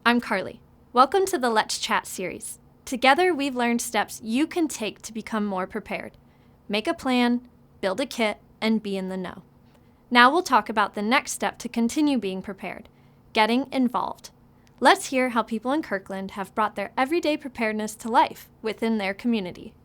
I'm Carly. Welcome to the Let's Chat series. Together, we've learned steps you can take to become more prepared. Make a plan, build a kit, and be in the know. Now we'll talk about the next step to continue being prepared, getting involved. Let's hear how people in Kirkland have brought their everyday preparedness to life within their community.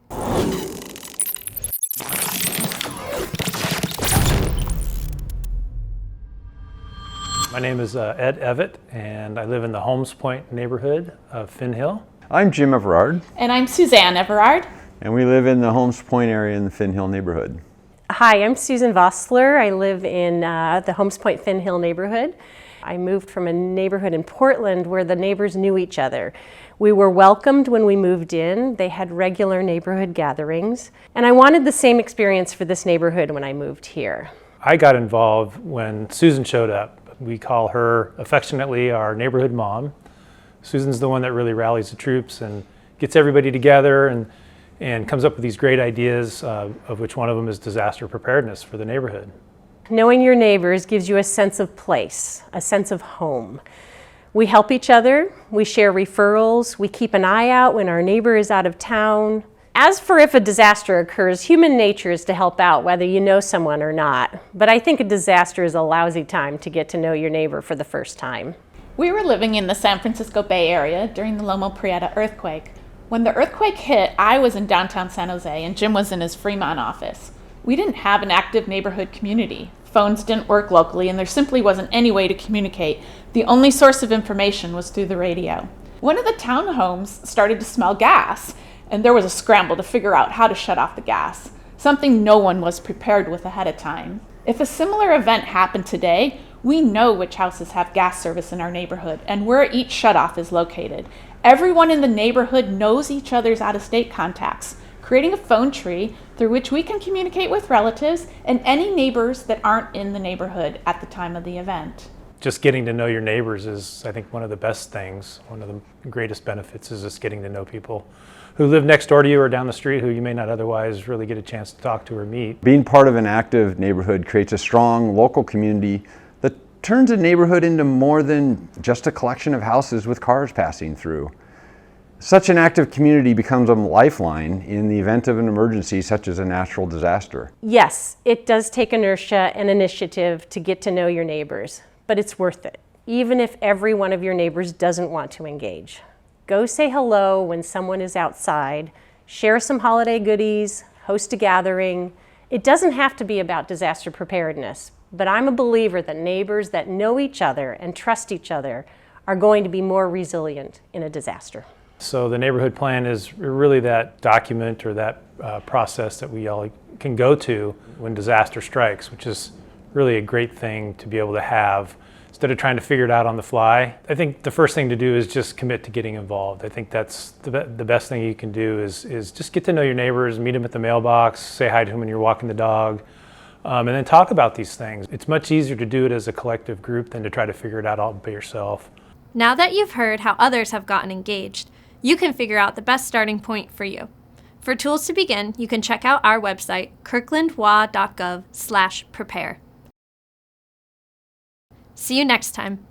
My name is Ed Evett, and I live in the Holmes Point neighborhood of Finn Hill. I'm Jim Everard. And I'm Suzanne Everard. And we live in the Holmes Point area in the Finn Hill neighborhood. Hi, I'm Susan Vossler. I live in the Holmes Point Finn Hill neighborhood. I moved from a neighborhood in Portland where the neighbors knew each other. We were welcomed when we moved in. They had regular neighborhood gatherings. And I wanted the same experience for this neighborhood when I moved here. I got involved when Susan showed up. We call her affectionately our neighborhood mom. Susan's the one that really rallies the troops and gets everybody together and comes up with these great ideas, of which one of them is disaster preparedness for the neighborhood. Knowing your neighbors gives you a sense of place, a sense of home. We help each other, we share referrals, we keep an eye out when our neighbor is out of town. As for if a disaster occurs, human nature is to help out whether you know someone or not. But I think a disaster is a lousy time to get to know your neighbor for the first time. We were living in the San Francisco Bay Area during the Loma Prieta earthquake. When the earthquake hit, I was in downtown San Jose and Jim was in his Fremont office. We didn't have an active neighborhood community. Phones didn't work locally and there simply wasn't any way to communicate. The only source of information was through the radio. One of the townhomes started to smell gas, and there was a scramble to figure out how to shut off the gas, something no one was prepared with ahead of time. If a similar event happened today, we know which houses have gas service in our neighborhood and where each shutoff is located. Everyone in the neighborhood knows each other's out-of-state contacts, creating a phone tree through which we can communicate with relatives and any neighbors that aren't in the neighborhood at the time of the event. Just getting to know your neighbors is, I think, one of the best things. One of the greatest benefits is just getting to know people who live next door to you or down the street who you may not otherwise really get a chance to talk to or meet. Being part of an active neighborhood creates a strong local community that turns a neighborhood into more than just a collection of houses with cars passing through. Such an active community becomes a lifeline in the event of an emergency such as a natural disaster. Yes, it does take inertia and initiative to get to know your neighbors, but it's worth it, even if every one of your neighbors doesn't want to engage. Go say hello when someone is outside, share some holiday goodies, host a gathering. It doesn't have to be about disaster preparedness, but I'm a believer that neighbors that know each other and trust each other are going to be more resilient in a disaster. So the neighborhood plan is really that document or that process that we all can go to when disaster strikes, which is really a great thing to be able to have instead of trying to figure it out on the fly. I think the first thing to do is just commit to getting involved. I think that's the best thing you can do is just get to know your neighbors, meet them at the mailbox, say hi to them when you're walking the dog, and then talk about these things. It's much easier to do it as a collective group than to try to figure it out all by yourself. Now that you've heard how others have gotten engaged, you can figure out the best starting point for you. For tools to begin, you can check out our website, kirklandwa.gov/prepare. See you next time.